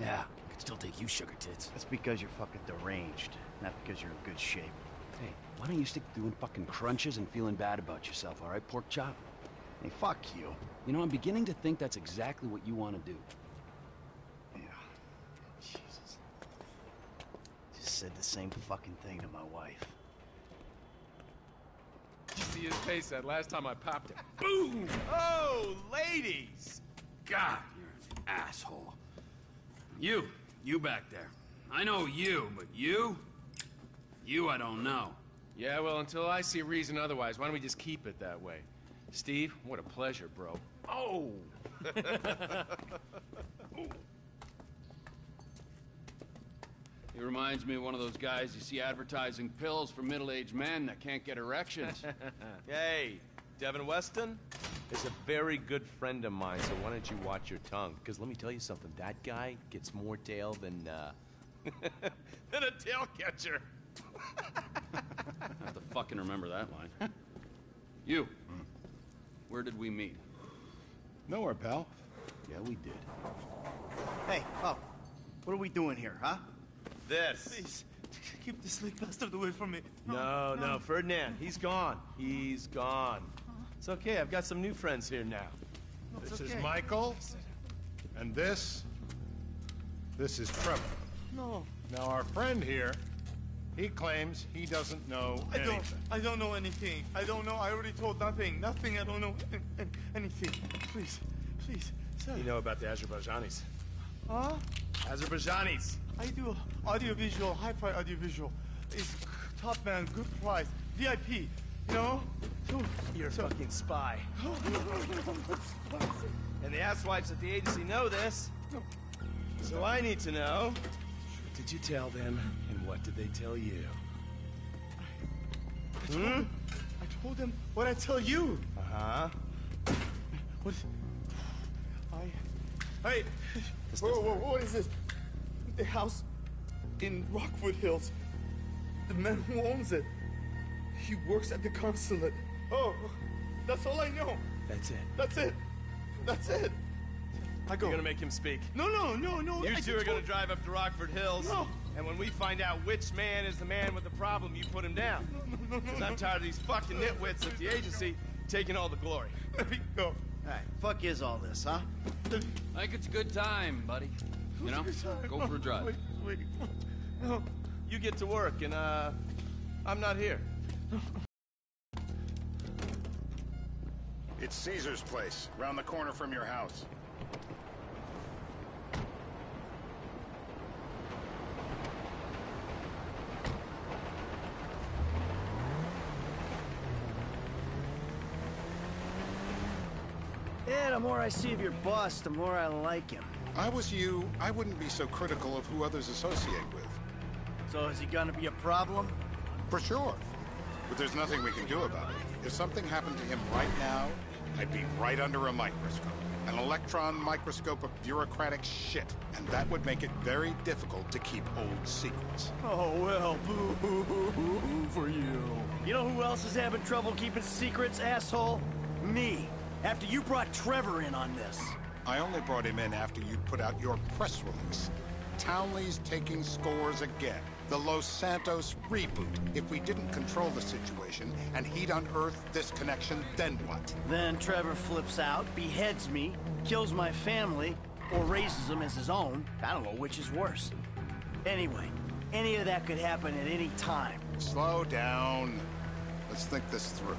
Yeah, I could still take you, sugar tits. That's because you're fucking deranged, not because you're in good shape. Hey, why don't you stick to doing fucking crunches and feeling bad about yourself, all right, pork chop? Hey, fuck you. You know, I'm beginning to think that's exactly what you want to do. Yeah. Jesus. Just said the same fucking thing to my wife. You see his face that last time I popped it. Boom! Oh, ladies! God, you're an asshole. You back there. I know you, but you I don't know. Yeah, well, until I see reason otherwise, why don't we just keep it that way? Steve, what a pleasure, bro. Oh! He reminds me of one of those guys you see advertising pills for middle-aged men that can't get erections. Hey, Devin Weston is a very good friend of mine, so why don't you watch your tongue? Because let me tell you something, that guy gets more tail than, than a tail catcher. I have to fucking remember that line. You. Where did we meet? Nowhere, pal. Yeah, we did. Hey, oh, what are we doing here, huh? This. Please, keep this sleep bastard away from me. No, Ferdinand, he's gone. He's gone. It's okay, I've got some new friends here now. This is Michael, and this is Trevor. No. Now, our friend here, he claims he doesn't know anything. I don't know anything. I don't know. I already told nothing. I don't know anything. Please, sir. You know about the Azerbaijanis? Huh? Azerbaijanis. I do audiovisual, high-fi audiovisual. It's top man, good price, VIP. You know? You're a fucking spy. And the asswipes at the agency know this. So I need to know, what did you tell them, and what did they tell you? I told them what I tell you. Uh-huh. What? Hey! Whoa, what is this? The house in Rockwood Hills. The man who owns it. He works at the consulate. Oh, that's all I know. That's it. That's it. I go. You're gonna make him speak. No. You two are gonna drive up to Rockford Hills. No. And when we find out which man is the man with the problem, you put him down. No. Because I'm tired of these fucking nitwits at the agency taking all the glory. Let me go. All right, fuck is all this, huh? I think it's a good time, buddy. You know? Go for a drive. Wait. No. You get to work, and, I'm not here. It's Caesar's place, round the corner from your house. Yeah, the more I see of your boss, the more I like him. I was you, I wouldn't be so critical of who others associate with. So is he gonna be a problem? For sure. But there's nothing we can do about it. If something happened to him right now, I'd be right under a microscope. An electron microscope of bureaucratic shit. And that would make it very difficult to keep old secrets. Oh, well, boo-hoo-hoo-hoo for you. You know who else is having trouble keeping secrets, asshole? Me. After you brought Trevor in on this. I only brought him in after you'd put out your press release. Townley's taking scores again. The Los Santos reboot. If we didn't control the situation and he'd unearthed this connection, then what? Then Trevor flips out, beheads me, kills my family, or raises them as his own. I don't know which is worse. Anyway, any of that could happen at any time. Slow down. Let's think this through.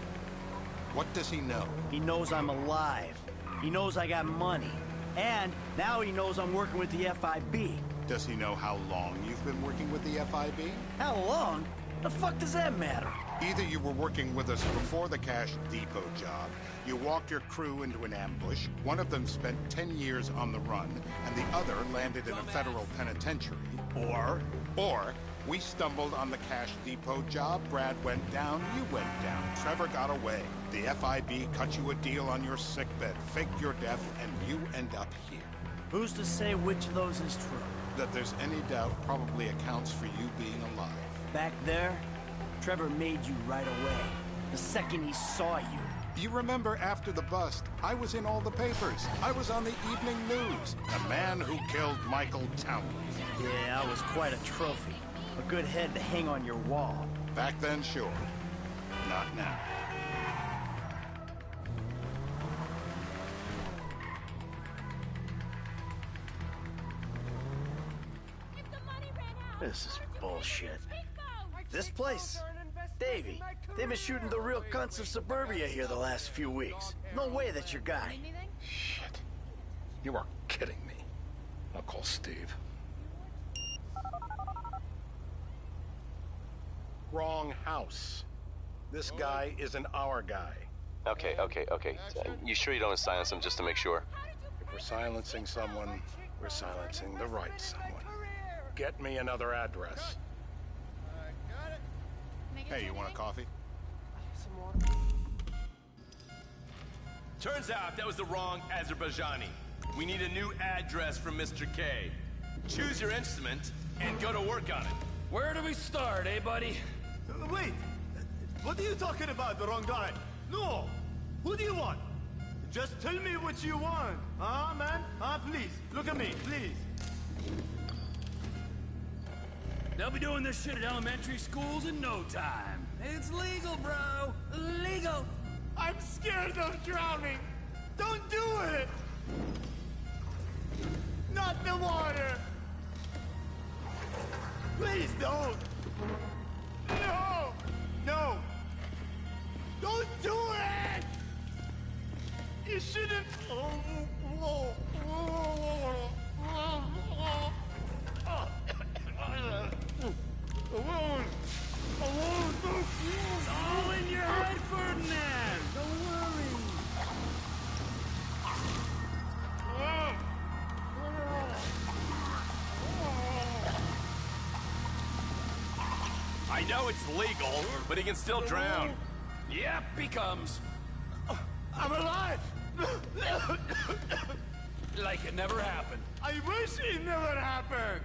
What does he know? He knows I'm alive. He knows I got money. And now he knows I'm working with the FIB. Does he know how long you've been working with the FIB? How long? The fuck does that matter? Either you were working with us before the Cash Depot job, you walked your crew into an ambush, one of them spent 10 years on the run, and the other landed in a federal penitentiary. Or we stumbled on the Cash Depot job, Brad went down, you went down, Trevor got away. The FIB cut you a deal on your sickbed, faked your death, and you end up here. Who's to say which of those is true? That there's any doubt probably accounts for you being alive. Back there, Trevor made you right away. The second he saw you. You remember after the bust, I was in all the papers. I was on the evening news. The man who killed Michael Townley. Yeah, I was quite a trophy. A good head to hang on your wall. Back then, sure. Not now. This is bullshit. This place? Davey, they've been shooting the real cunts of suburbia here the last few weeks. No way that's your guy. Shit. You are kidding me. I'll call Steve. Wrong house. This guy isn't our guy. Okay. You sure you don't silence him just to make sure? If we're silencing someone, we're silencing the right someone. Get me another address. Hey, you want a coffee? Turns out that was the wrong Azerbaijani. We need a new address from Mr. K. Choose your instrument and go to work on it. Where do we start, eh, buddy? Wait! What are you talking about, the wrong guy? No! Who do you want? Just tell me what you want. Huh, man? Huh, please. Look at me, please. They'll be doing this shit at elementary schools in no time. It's legal, bro. Legal. I'm scared of drowning. Don't do it! Not the water! Please don't! No! No! Don't do it! You shouldn't... Alone! It's all in your head, Ferdinand. Don't worry. I know it's legal, but he can still drown. Yep, he comes. I'm alive! Like it never happened. I wish it never happened!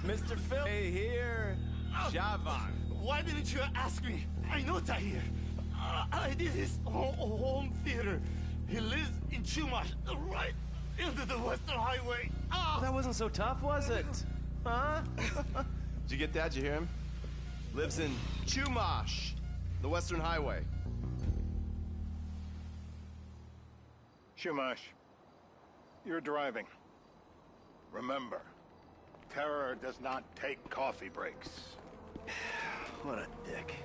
Mr. Phil here. Javan. Why didn't you ask me? I know Tahir. I did his home theater. He lives in Chumash, right into the Western Highway. That wasn't so tough, was it? Huh? Did you get that? Did you hear him? Lives in Chumash, the Western Highway. Shumash, you're driving. Remember, terror does not take coffee breaks. What a dick.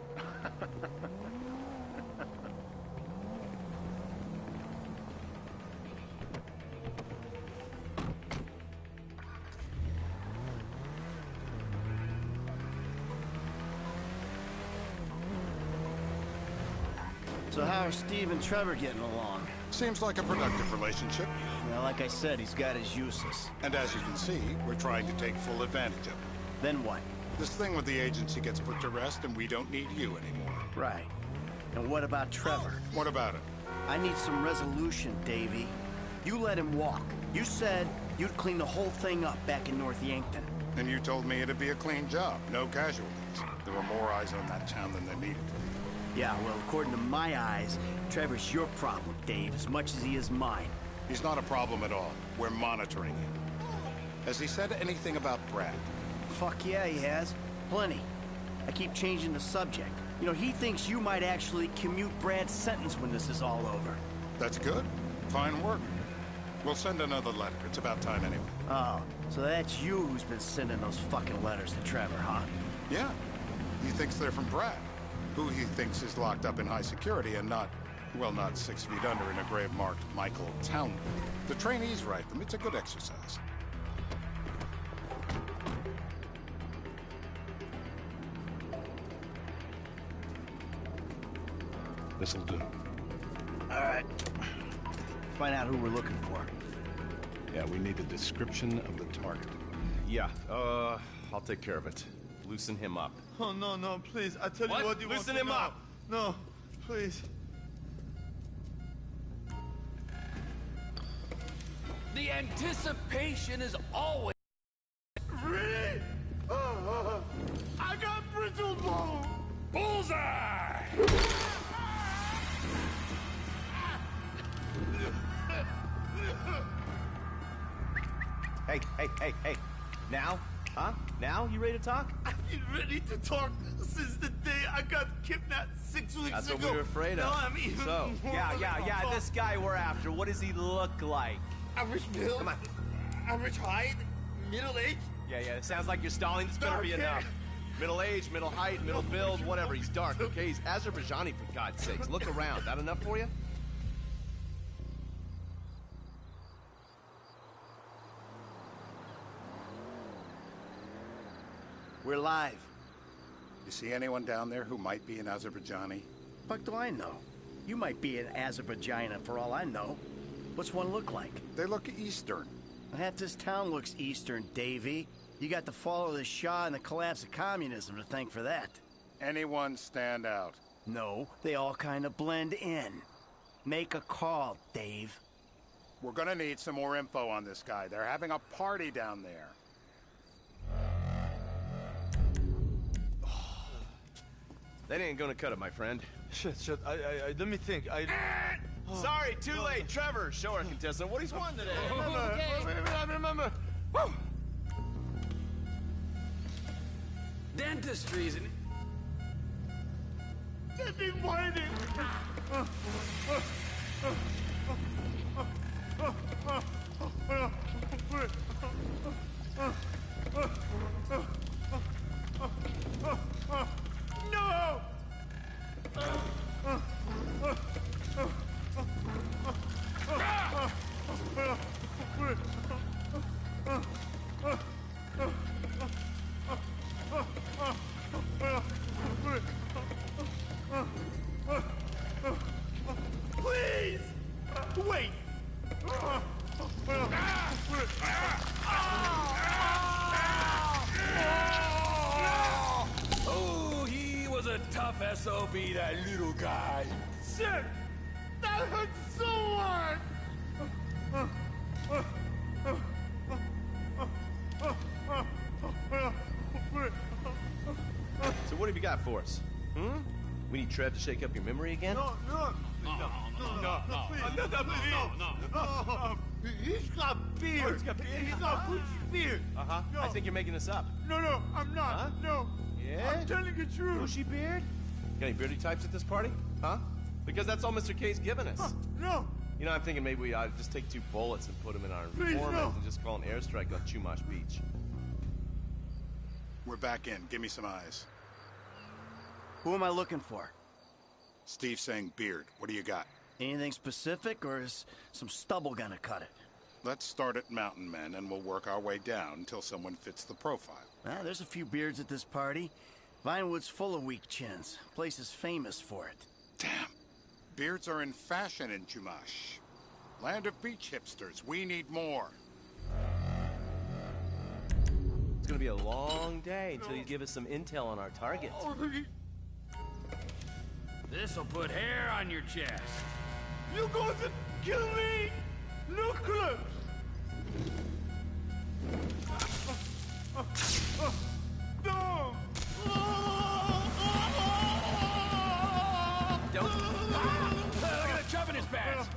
So how are Steve and Trevor getting along? Seems like a productive relationship. Well, like I said, he's got his uses. And as you can see, we're trying to take full advantage of it. Then what? This thing with the agency gets put to rest and we don't need you anymore. Right. And what about Trevor? What about it? I need some resolution, Davey. You let him walk. You said you'd clean the whole thing up back in North Yankton. And you told me it'd be a clean job, no casualties. There were more eyes on that town than there needed to be. Yeah, well, according to my eyes, Trevor's your problem, Dave, as much as he is mine. He's not a problem at all. We're monitoring him. Has he said anything about Brad? Fuck yeah, he has. Plenty. I keep changing the subject. You know, he thinks you might actually commute Brad's sentence when this is all over. That's good. Fine work. We'll send another letter. It's about time anyway. Oh, so that's you who's been sending those fucking letters to Trevor, huh? Yeah. He thinks they're from Brad, who he thinks is locked up in high security and not, well, not 6 feet under in a grave marked Michael Townley. The trainees write them. It's a good exercise. This'll do. All right. Find out who we're looking for. Yeah, we need a description of the target. Yeah, I'll take care of it. Loosen him up. Oh, no, no, please. I tell What? you what you Loosen want to him know. up. No, please. The anticipation is always... Really? I got brittle bone. Bullseye! Hey. Now? Huh? Now? You ready to talk? I've been ready to talk since the day I got kidnapped 6 weeks ago. That's what we were afraid of. No, I mean... So, yeah, this guy we're after, what does he look like? Average build? Come on. Average height? Middle age? Yeah, it sounds like you're stalling. This better be Okay. enough. Middle age, middle height, middle build, whatever. He's dark, okay? He's Azerbaijani, for God's sakes. Look around. That enough for you? We're live. You see anyone down there who might be an Azerbaijani? Fuck do I know? You might be an Azerbaijana for all I know. What's one look like? They look Eastern. Half this town looks Eastern, Davy. You got the fall of the Shah and the collapse of communism to thank for that. Anyone stand out? No, they all kind of blend in. Make a call, Dave. We're gonna need some more info on this guy. They're having a party down there. That ain't gonna cut it, my friend. Shit. Let me think. Sorry, too late. Trevor, show our contestant what he's won today. I remember. Woo! Dentistry's an... They've been waiting. No! Please! Wait! Oh, he was a tough SOB, that little guy. Shit! That hurts so much! So what have you got for us? We need Trev to shake up your memory again? No. He's got beard. he's got beard? He's got Gucci beard. Uh-huh. No. I think you're making this up. No, I'm not. Huh? No. Yeah? I'm telling the truth. Bushy beard? Got any beardy types at this party? Huh? Because that's all Mr. K's given us. No. You know, I'm thinking maybe we ought to just take 2 bullets and put them in our Please, informant no. and just call an airstrike on Chumash Beach. We're back in. Give me some eyes. Who am I looking for? Steve's saying beard. What do you got? Anything specific, or is some stubble gonna cut it? Let's start at Mountain Men, and we'll work our way down until someone fits the profile. There's a few beards at this party. Vinewood's full of weak chins. Place is famous for it. Damn. Beards are in fashion in Chumash. Land of beach hipsters. We need more. It's gonna be a long day until you give us some intel on our target. This'll put hair on your chest. You going to kill me? No clue. No. Don't. Look at the chub in his pants.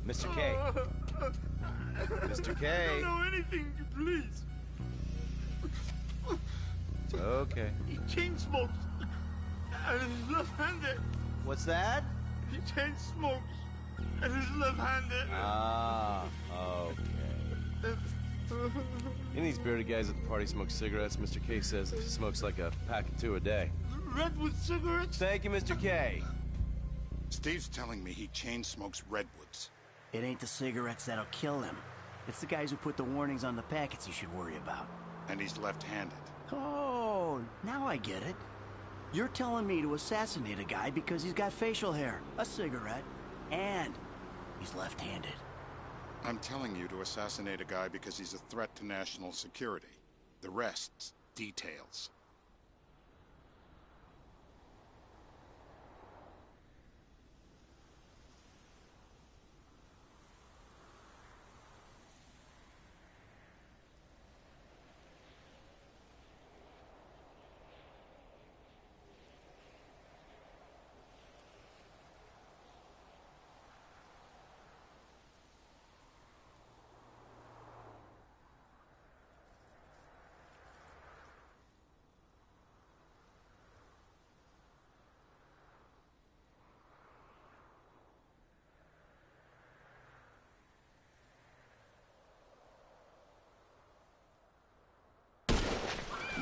Mr. K. Mr. K. I don't know anything, please. It's okay. He chain smokes. And he's left-handed. What's that? He chain smokes. And he's left-handed. Ah, okay. Any of these bearded guys at the party smoke cigarettes. Mr. K says he smokes like a pack of 2 a day. Redwood cigarettes? Thank you, Mr. K. Steve's telling me he chain smokes redwoods. It ain't the cigarettes that'll kill him. It's the guys who put the warnings on the packets you should worry about. And he's left-handed. Oh, now I get it. You're telling me to assassinate a guy because he's got facial hair, a cigarette, and he's left-handed. I'm telling you to assassinate a guy because he's a threat to national security. The rest's details.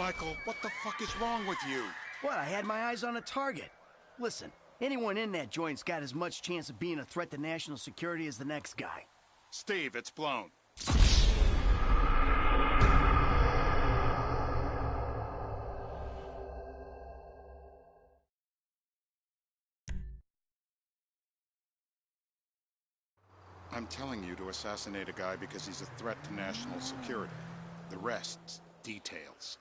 Michael, what the fuck is wrong with you? What? I had my eyes on a target. Listen, anyone in that joint's got as much chance of being a threat to national security as the next guy. Steve, it's blown. I'm telling you to assassinate a guy because he's a threat to national security. The rest's details.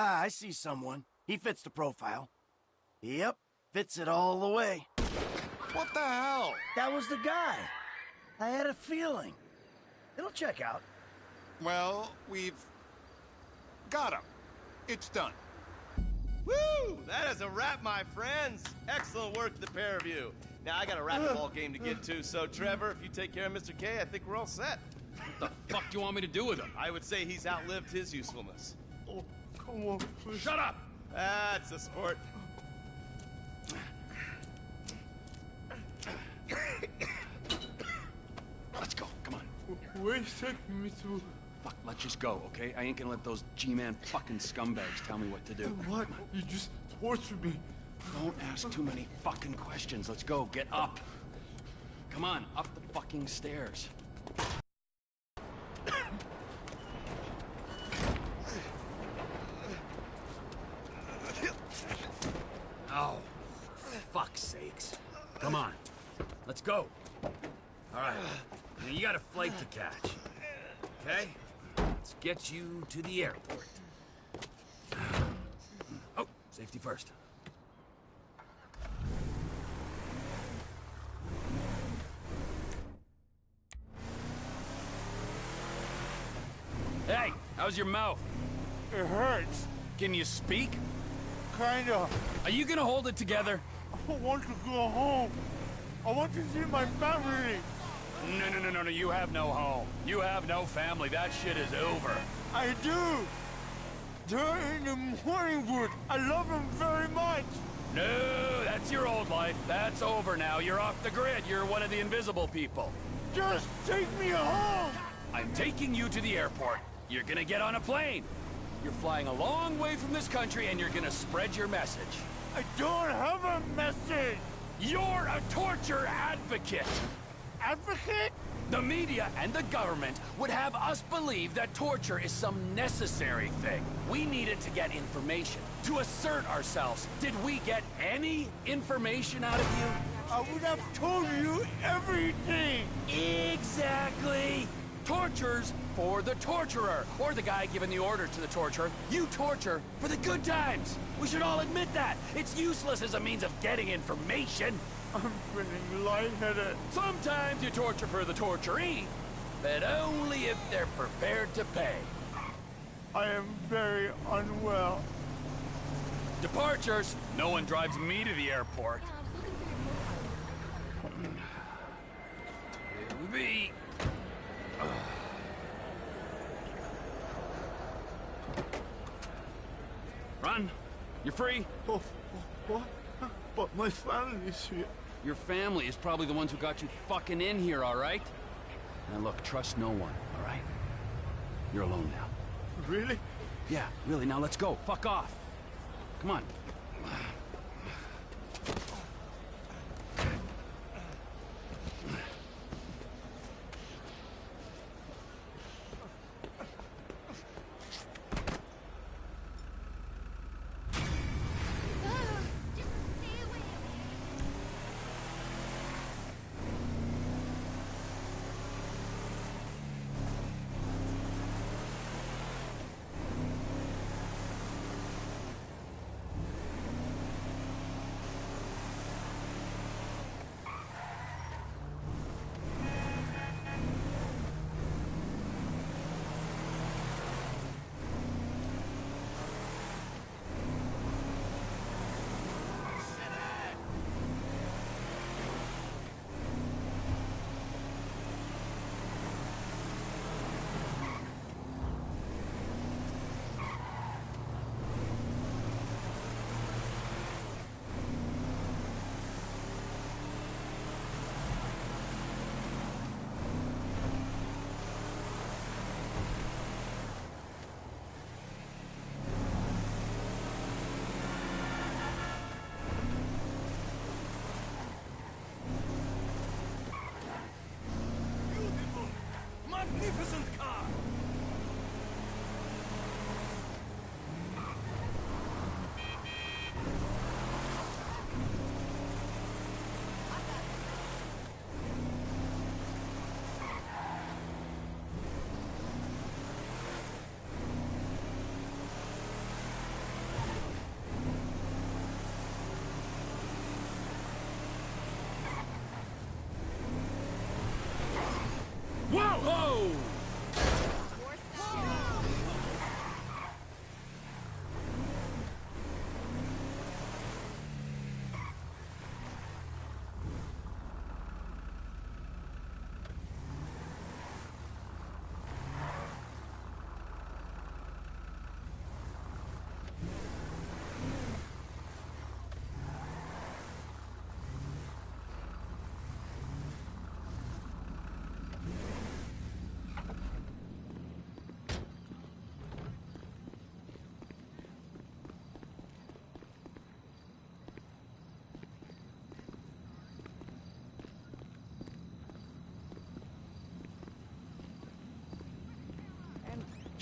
Ah, I see someone. He fits the profile. Yep, fits it all the way. What the hell? That was the guy. I had a feeling. It'll check out. Well, we've got him. It's done. Woo! That is a wrap, my friends. Excellent work, the pair of you. Now, I got a racquetball game to get to, so Trevor, if you take care of Mr. K, I think we're all set. What the fuck do you want me to do with him? I would say he's outlived his usefulness. Oh, come on, please. Shut up! That's a sport. Let's go, come on. Where's taking me to? Fuck, let's just go, okay? I ain't gonna let those G-Man fucking scumbags tell me what to do. What? You just tortured me. Don't ask too many fucking questions. Let's go, get up. Come on, up the fucking stairs. Oh, for fuck's sakes. Come on, let's go. All right, now you got a flight to catch, okay? Let's get you to the airport. Oh, safety first. Hey, how's your mouth? It hurts. Can you speak? Kinda. Are you gonna hold it together? I want to go home. I want to see my family. No, you have no home. You have no family. That shit is over. I do. They're in the morning wood. I love them very much. No, that's your old life. That's over now. You're off the grid. You're one of the invisible people. Just take me home. I'm taking you to the airport. You're gonna get on a plane. You're flying a long way from this country and you're gonna spread your message. I don't have a message. You're a torture advocate. Advocate? The media and the government would have us believe that torture is some necessary thing. We need it to get information, to assert ourselves. Did we get any information out of you? I would have told you everything. Exactly. Torture's for the torturer, or the guy giving the order to the torturer. You torture for the good times. We should all admit that. It's useless as a means of getting information. I'm feeling lightheaded. Sometimes you torture for the torturee, but only if they're prepared to pay. I am very unwell. Departures. No one drives me to the airport. Here we be. Run. You're free. Oh, what? But my family's here. Your family is probably the ones who got you fucking in here, all right? Now look, trust no one, all right? You're alone now. Really? Yeah, really, now let's go. Fuck off. Come on.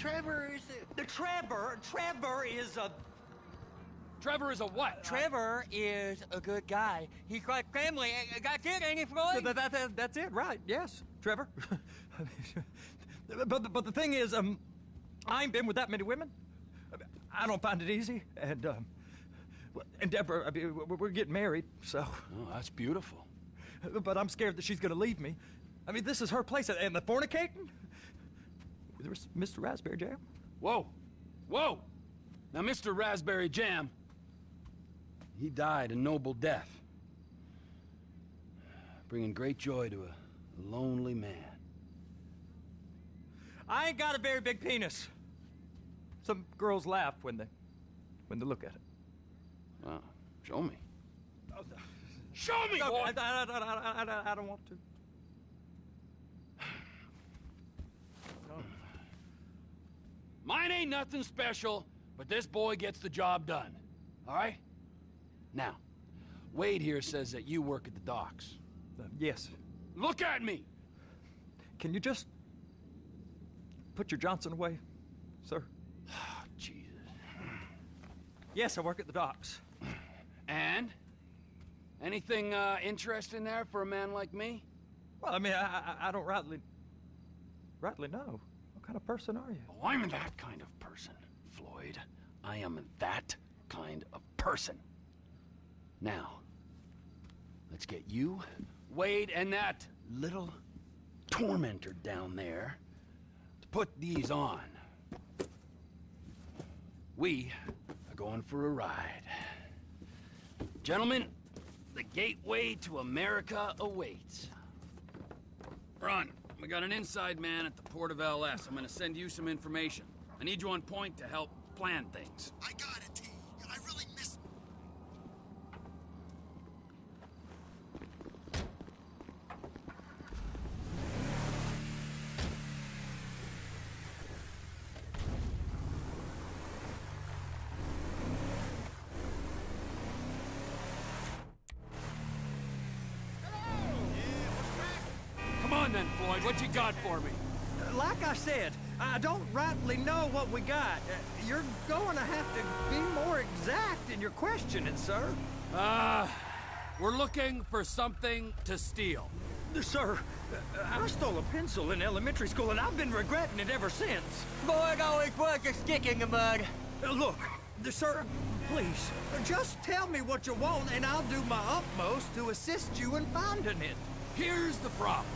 Trevor is Trevor is a... Trevor is a what? Trevor is a good guy. He's got family. Got kid, ain't he, Floyd? That's it, right? Yes, Trevor. but the thing is, I ain't been with that many women. I don't find it easy, and Deborah, I mean, we're getting married, so. Oh, that's beautiful. But I'm scared that she's gonna leave me. I mean, this is her place, and the fornicating? With Mr. Raspberry Jam? Whoa, whoa! Now, Mr. Raspberry Jam, he died a noble death, bringing great joy to a lonely man. I ain't got a very big penis. Some girls laugh when they look at it. Wow, show me. Show me, boy! I don't want to. Mine ain't nothing special, but this boy gets the job done. All right? Now, Wade here says that you work at the docks. Yes. Look at me! Can you just put your Johnson away, sir? Oh, Jesus. Yes, I work at the docks. And? Anything interesting there for a man like me? Well, I mean, I don't rightly know. What kind of person are you? Oh, I'm that kind of person, Floyd. I am that kind of person. Now, let's get you, Wade, and that little tormentor down there to put these on. We are going for a ride. Gentlemen, the gateway to America awaits. Ron, we got an inside man at the port of LS. I'm gonna send you some information. I need you on point to help plan things. I got it, T. I really missed... Come on then, Floyd. What you got for me? Like I said, I don't rightly know what we got. You're going to have to be more exact in your questioning, sir. We're looking for something to steal. Sir, I stole a pencil in elementary school, and I've been regretting it ever since. Boy, it always puts a stick in the mud. Look, sir, please, just tell me what you want, and I'll do my utmost to assist you in finding it. Here's the problem.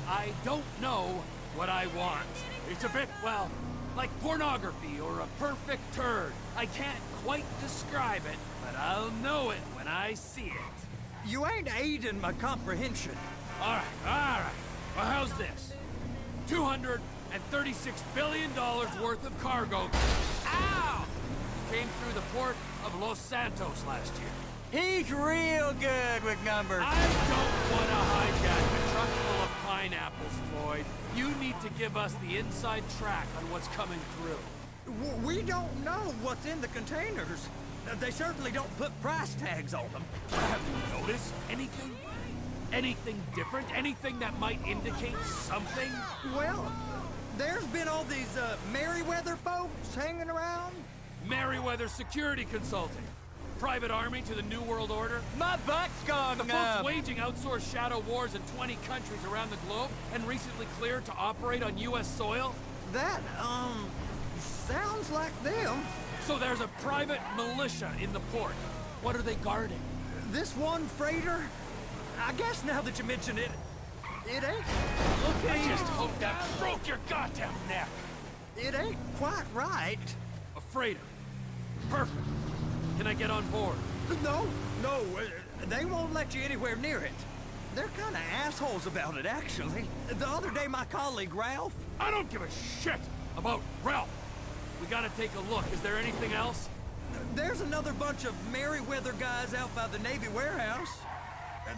I don't know what I want. It's a bit, well, like pornography or a perfect turd. I can't quite describe it, but I'll know it when I see it. You ain't aiding my comprehension. All right. Well, how's this? $236 billion worth of cargo. Ow! Came through the port of Los Santos last year. He's real good with numbers. I don't want to hijack a truck full of pineapples, Floyd. You need to give us the inside track on what's coming through. We don't know what's in the containers. They certainly don't put price tags on them. Have you noticed anything? Anything different? Anything that might indicate something? Well, there's been all these Merryweather folks hanging around. Merryweather Security Consulting. Private army to the New World Order. My butt's gone The folks waging outsourced shadow wars in 20 countries around the globe and recently cleared to operate on U.S. soil. That, sounds like them. So there's a private militia in the port. What are they guarding? This one freighter? I guess now that you mention it, it ain't... I just hope that broke your goddamn neck. It ain't quite right. A freighter. Perfect. Can I get on board? No, they won't let you anywhere near it. They're kind of assholes about it, actually. The other day, my colleague, Ralph... I don't give a shit about Ralph. We gotta take a look. Is there anything else? There's another bunch of Merryweather guys out by the Navy warehouse.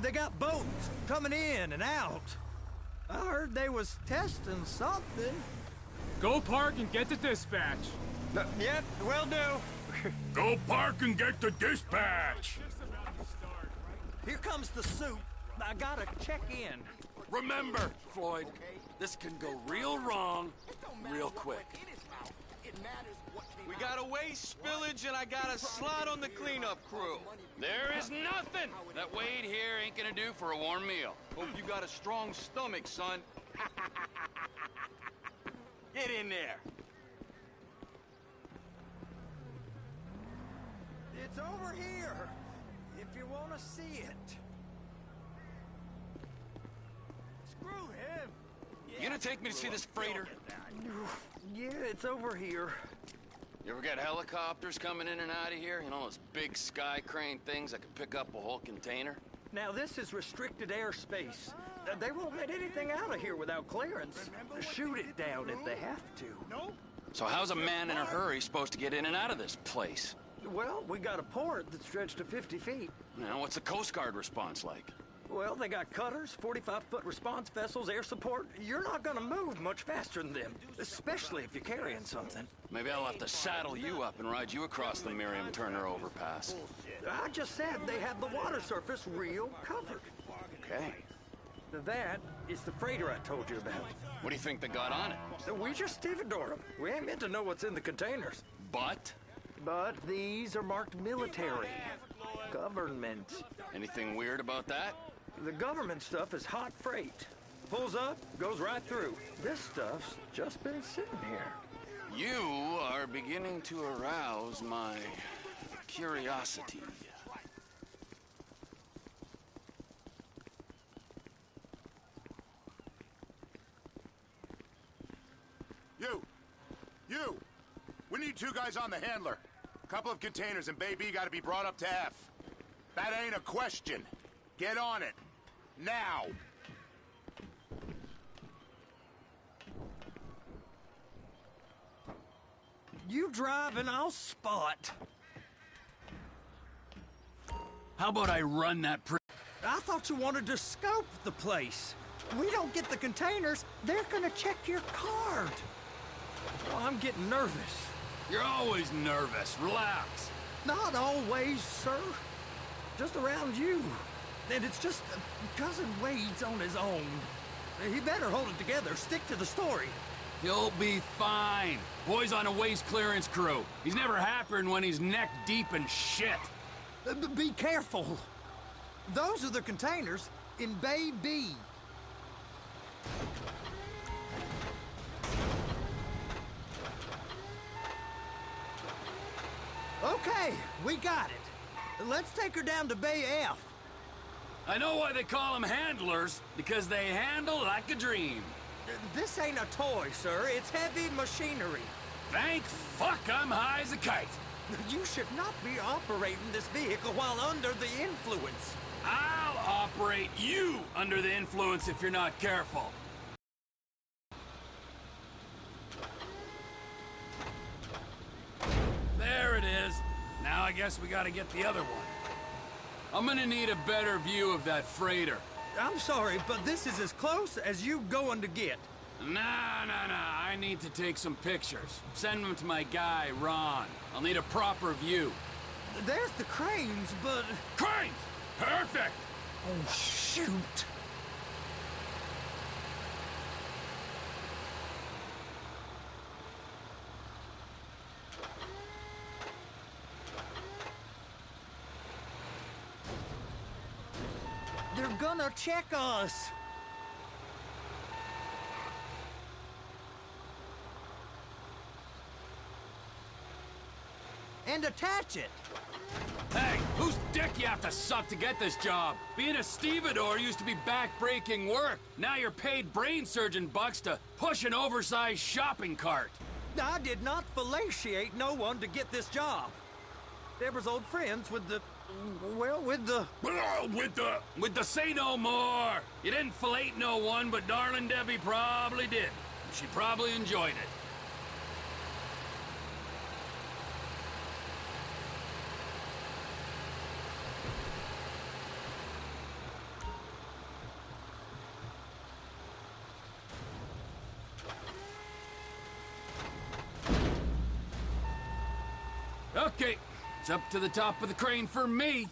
They got boats coming in and out. I heard they was testing something. Go park and get the dispatch. Yep, will do. Go park and get the dispatch. Here comes the soup. I gotta check in. Remember, Floyd, this can go real wrong real quick. We got a waste spillage and I got a slot on the cleanup crew. There is nothing that Wade here ain't gonna do for a warm meal. Hope you got a strong stomach, son. Get in there. It's over here, if you want to see it. Screw him. You gonna take me to see this freighter? Yeah, it's over here. You ever got helicopters coming in and out of here? You know, those big sky crane things that can pick up a whole container? Now, this is restricted airspace. They won't let anything out of here without clearance. Shoot it down if they have to. No. So how's a man in a hurry supposed to get in and out of this place? Well, we got a port that's stretched to 50 feet. Now, what's the Coast Guard response like? Well, they got cutters, 45-foot response vessels, air support. You're not gonna move much faster than them, especially if you're carrying something. Maybe I'll have to saddle you up and ride you across the Miriam Turner overpass. I just said they have the water surface real covered. Okay. That is the freighter I told you about. What do you think they got on it? We just stevedore them. We ain't meant to know what's in the containers. But these are marked military. Government. Anything weird about that? The government stuff is hot freight. Pulls up, goes right through. This stuff's just been sitting here. You are beginning to arouse my curiosity. You! We need 2 guys on the handler. A couple of containers and Baby gotta be brought up to F. That ain't a question. Get on it. Now! You drive and I'll spot. How about I run that I thought you wanted to scope the place. We don't get the containers, they're gonna check your card. Oh, I'm getting nervous. You're always nervous. Relax. Not always, sir. Just around you. And it's just Cousin Wade's on his own. He better hold it together. Stick to the story. He'll be fine. Boy's on a waste clearance crew. He's never happier than when he's neck deep in shit. Be careful. Those are the containers in Bay B. Okay, we got it. Let's take her down to Bay F. I know why they call them handlers, because they handle like a dream. This ain't a toy, sir. It's heavy machinery. Thank fuck I'm high as a kite. You should not be operating this vehicle while under the influence. I'll operate you under the influence if you're not careful. There it is. Now I guess we gotta get the other one. I'm gonna need a better view of that freighter. I'm sorry, but this is as close as you going to get. Nah. I need to take some pictures. Send them to my guy, Ron. I'll need a proper view. There's the cranes, but... Cranes! Perfect! Oh, shoot. They're gonna check us. And attach it. Hey, whose dick you have to suck to get this job? Being a stevedore used to be back-breaking work. Now you're paid brain surgeon bucks to push an oversized shopping cart. I did not fellatiate no one to get this job. Deborah's old friends with the... well, with the... With the say no more. You didn't fillet no one, but darling Debbie probably did. She probably enjoyed it. Okay, it's up to the top of the crane for me.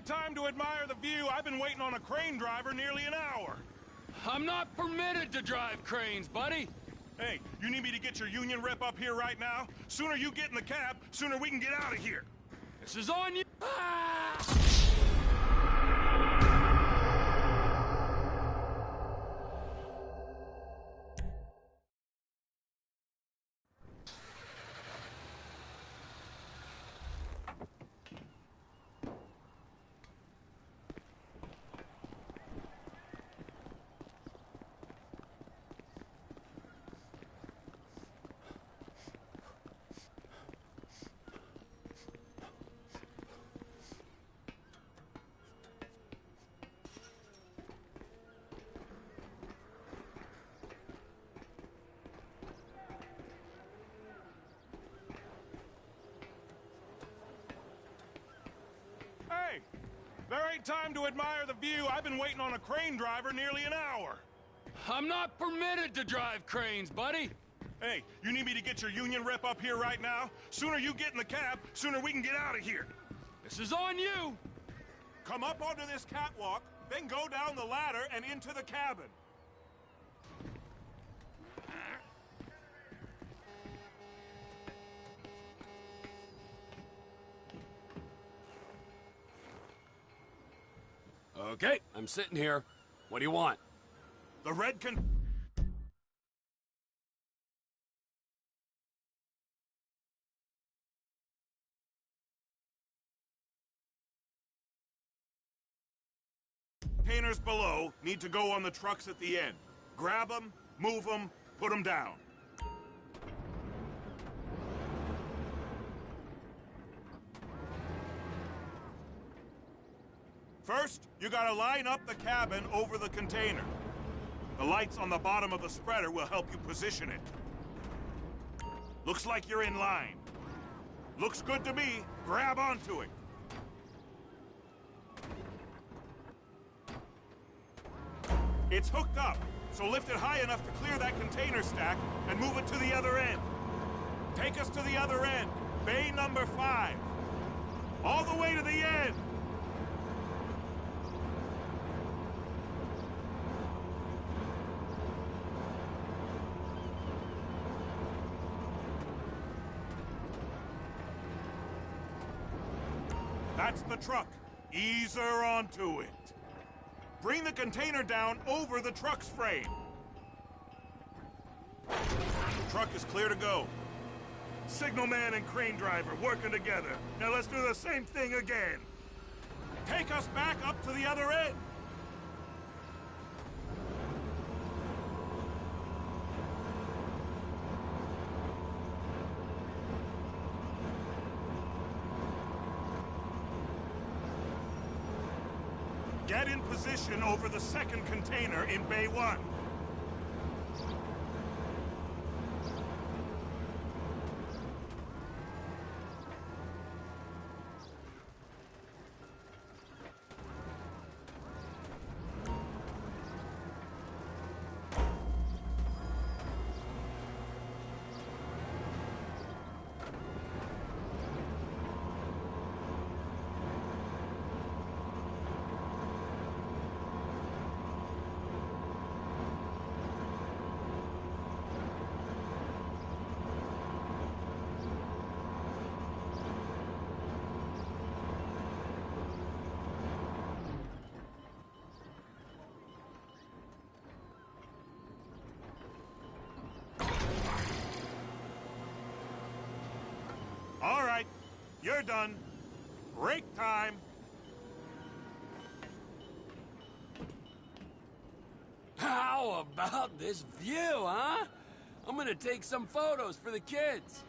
ain't time to admire the view. I've been waiting on a crane driver nearly an hour. I'm not permitted to drive cranes, buddy. Hey, you need me to get your union rep up here right now? Sooner you get in the cab, sooner we can get out of here. This is on you. Ah! Hey, there ain't time to admire the view. I've been waiting on a crane driver nearly an hour. I'm not permitted to drive cranes, buddy. Hey, you need me to get your union rep up here right now? Sooner you get in the cab, sooner we can get out of here. This is on you. Come up onto this catwalk, then go down the ladder and into the cabin. Okay, I'm sitting here. What do you want? The red containers below need to go on the trucks at the end. Grab them, move them, put them down. First, you gotta line up the cabin over the container. The lights on the bottom of the spreader will help you position it. Looks like you're in line. Looks good to me. Grab onto it. It's hooked up, so lift it high enough to clear that container stack and move it to the other end. Take us to the other end, bay number 5. All the way to the end. That's the truck. Ease her onto it. Bring the container down over the truck's frame. The truck is clear to go. Signalman and crane driver working together. Now let's do the same thing again. Take us back up to the other end. Get in position over the second container in Bay 1. All right, you're done. Break time. How about this view, huh? I'm gonna take some photos for the kids.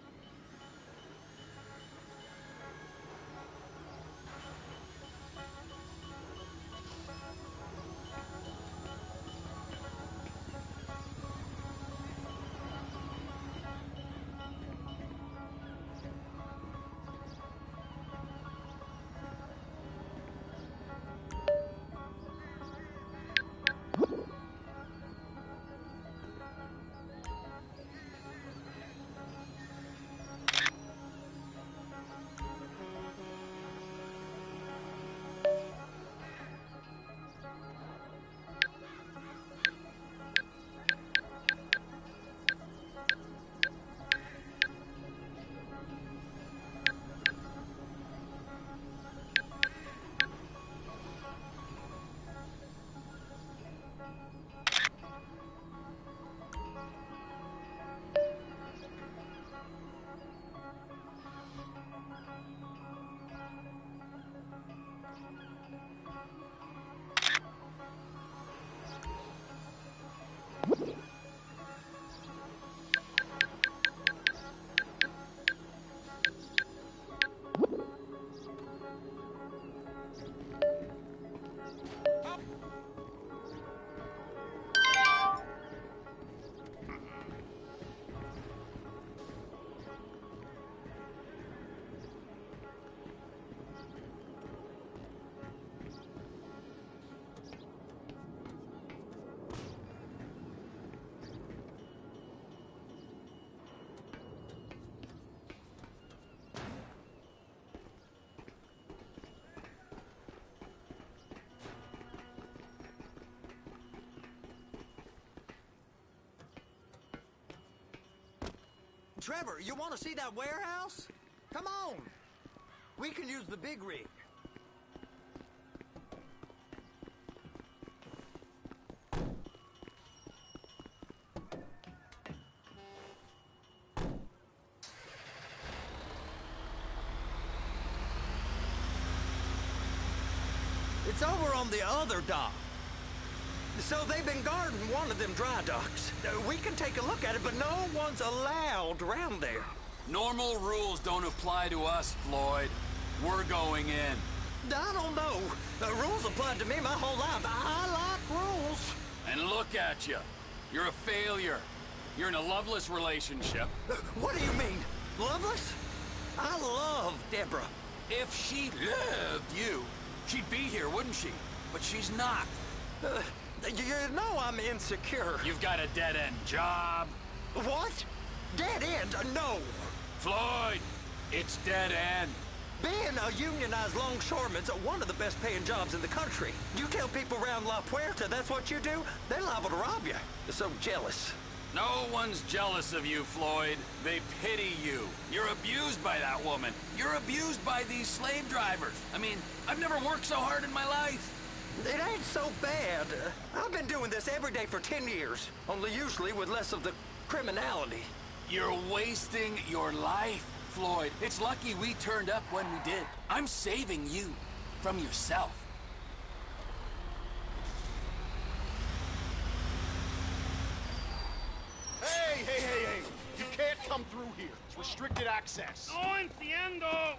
Trevor, you want to see that warehouse? Come on. We can use the big rig. It's over on the other dock. So they've been guarding one of them dry docks. We can take a look at it, but no one's allowed around there. Normal rules don't apply to us, Floyd. We're going in. I don't know. The rules applied to me my whole life. I like rules. And look at you. You're a failure. You're in a loveless relationship. What do you mean? Loveless? I love Deborah. If she loved you, she'd be here, wouldn't she? But she's not. You know I'm insecure. You've got a dead-end job. What? Dead end? No. Floyd, it's dead end. Being a unionized longshoreman's one of the best paying jobs in the country. You tell people around La Puerta that's what you do, they're liable to rob you. They're so jealous. No one's jealous of you, Floyd. They pity you. You're abused by that woman. You're abused by these slave drivers. I mean, I've never worked so hard in my life. It ain't so bad. I've been doing this every day for 10 years, only usually with less of the criminality. You're wasting your life, Floyd. It's lucky we turned up when we did. I'm saving you from yourself. Hey! You can't come through here. It's restricted access. No entiendo.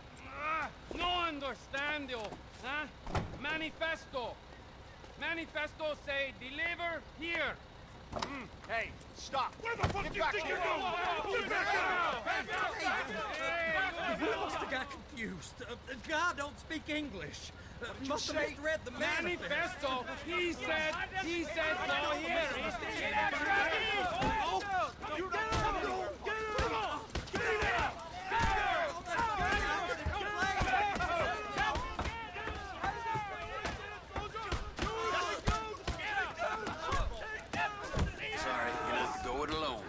No understando. Huh? Manifesto. Manifesto say deliver here. Hey, stop. Where the fuck Get do you back think here. you're going? Get back You must have got confused. God don't speak English. Must have misread the manifesto. He said no here. Sorry, you're gonna have to go it alone.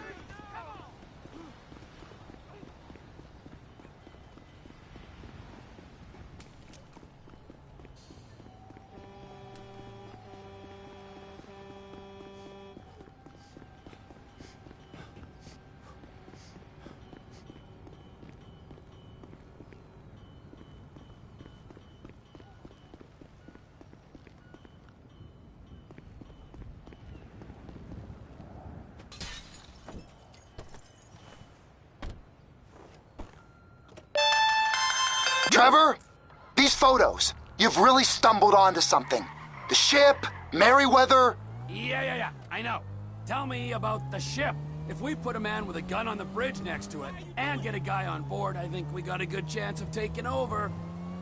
Trevor, these photos, you've really stumbled onto something. The ship, Merryweather. Yeah, I know. Tell me about the ship. If we put a man with a gun on the bridge next to it and get a guy on board, I think we got a good chance of taking over.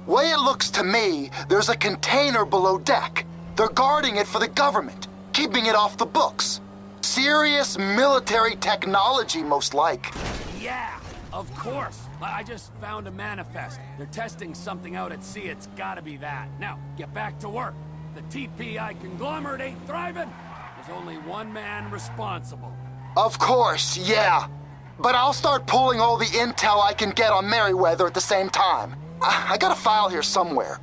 Way it looks to me, there's a container below deck. They're guarding it for the government, keeping it off the books. Serious military technology, most like. Yeah, of course. I just found a manifest. They're testing something out at sea. It's gotta be that. Now, get back to work. The TPI conglomerate ain't thriving. There's only one man responsible. Of course, yeah. But I'll start pulling all the intel I can get on Merryweather at the same time. I got a file here somewhere.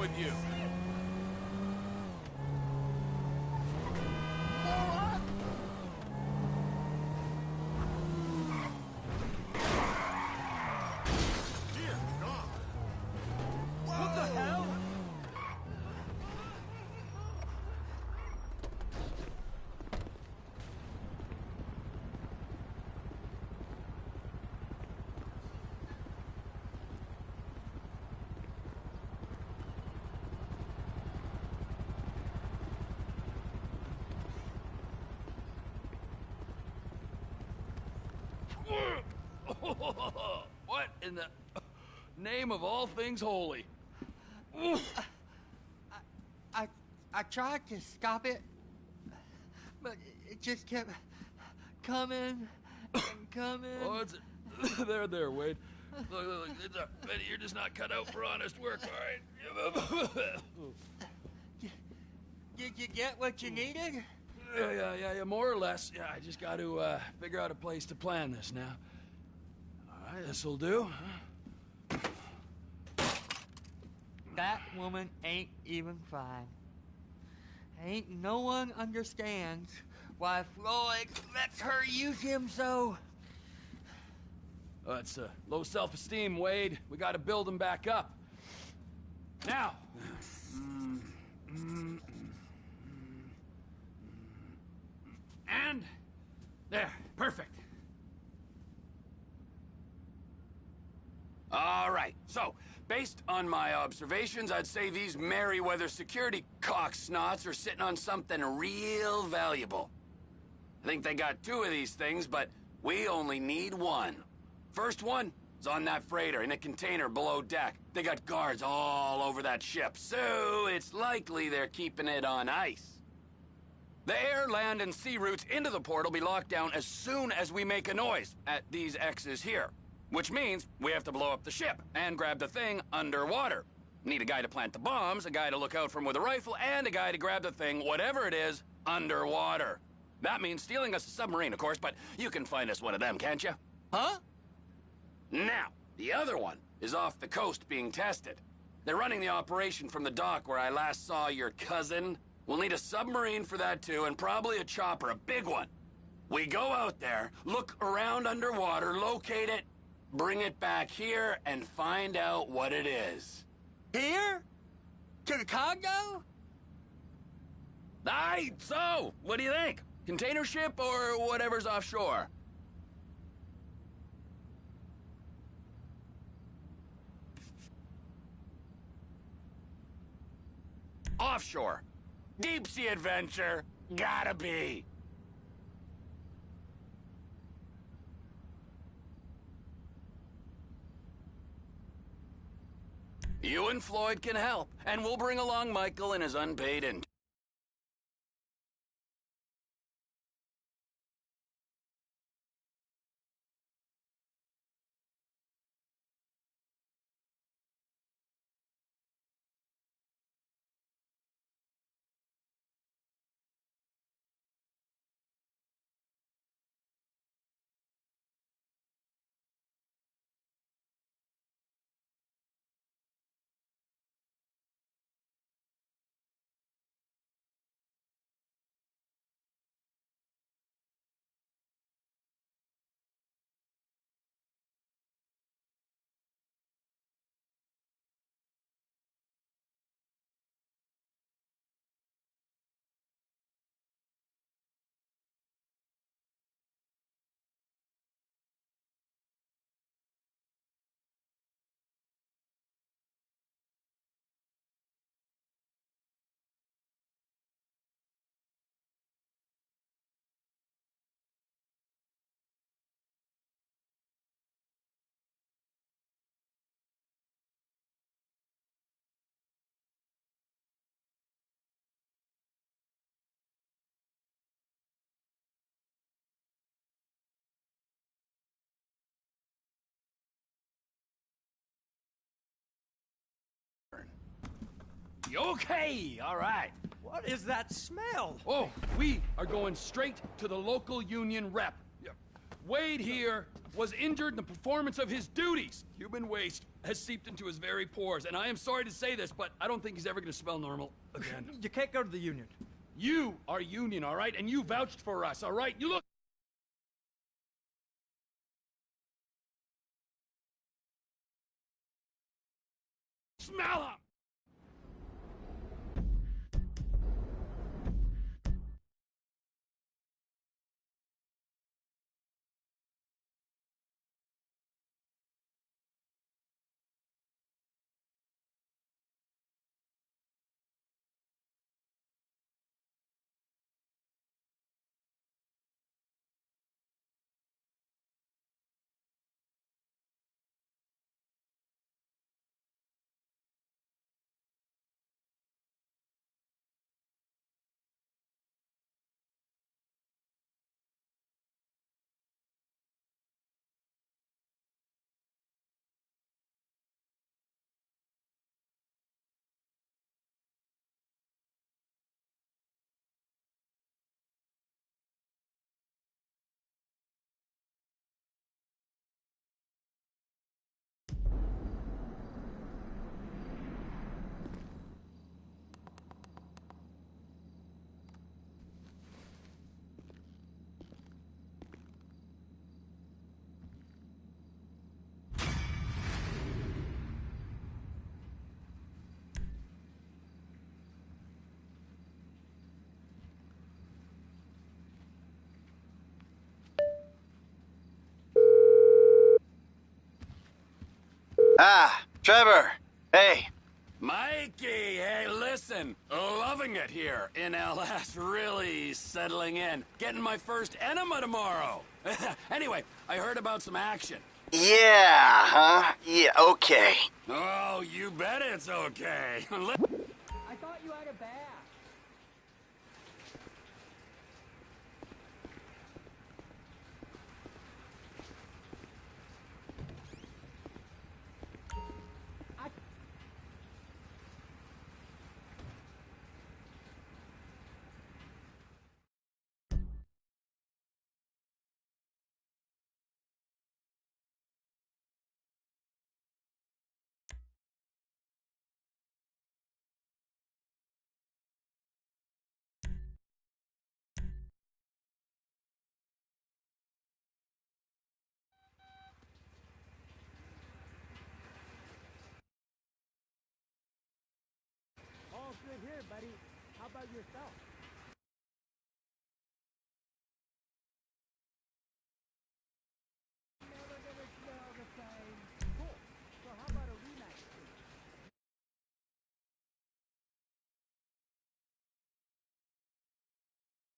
with you? What the hell? What in the name of all things holy? I tried to stop it, but it just kept coming and coming. Oh, it's there, Wade. Look, you're just not cut out for honest work, all right? Did you get what you needed? Yeah, more or less. Yeah, I just got to figure out a place to plan this now. All right, this'll do. That woman ain't even fine. Ain't no one understands why Floyd lets her use him so. Oh, it's low self-esteem, Wade. We got to build him back up. Now. And there, perfect. All right, so, based on my observations, I'd say these Merryweather security cocksnots are sitting on something real valuable. I think they got 2 of these things, but we only need 1. First one is on that freighter in a container below deck. They got guards all over that ship, so it's likely they're keeping it on ice. The air, land, and sea routes into the port will be locked down as soon as we make a noise at these X's here. Which means we have to blow up the ship and grab the thing underwater. Need a guy to plant the bombs, a guy to look out for him with a rifle, and a guy to grab the thing, whatever it is, underwater. That means stealing us a submarine, of course, but you can find us one of them, can't you? Huh? Now, the other one is off the coast being tested. They're running the operation from the dock where I last saw your cousin. We'll need a submarine for that too, and probably a chopper, a big one. We go out there, look around underwater, locate it, bring it back here, and find out what it is. Here? To the Congo? Aye, so, what do you think? Container ship or whatever's offshore? Offshore. Deep sea adventure. Gotta be. You and Floyd can help, and we'll bring along Michael and his unpaid intern. Okay, all right. What is that smell? Oh, we are going straight to the local union rep. Wade here was injured in the performance of his duties. Human waste has seeped into his very pores, and I am sorry to say this, but I don't think he's ever gonna smell normal again. You can't go to the union. You are union, all right? And you vouched for us, all right? You look... Smell him! Ah, Trevor. Hey. Mikey, hey, listen. Loving it here in LS. Really settling in. Getting my first enema tomorrow. Anyway, I heard about some action. Yeah, huh? Yeah, okay. Oh, you bet it's okay. I thought you had a bath. All good here, buddy. How about yourself?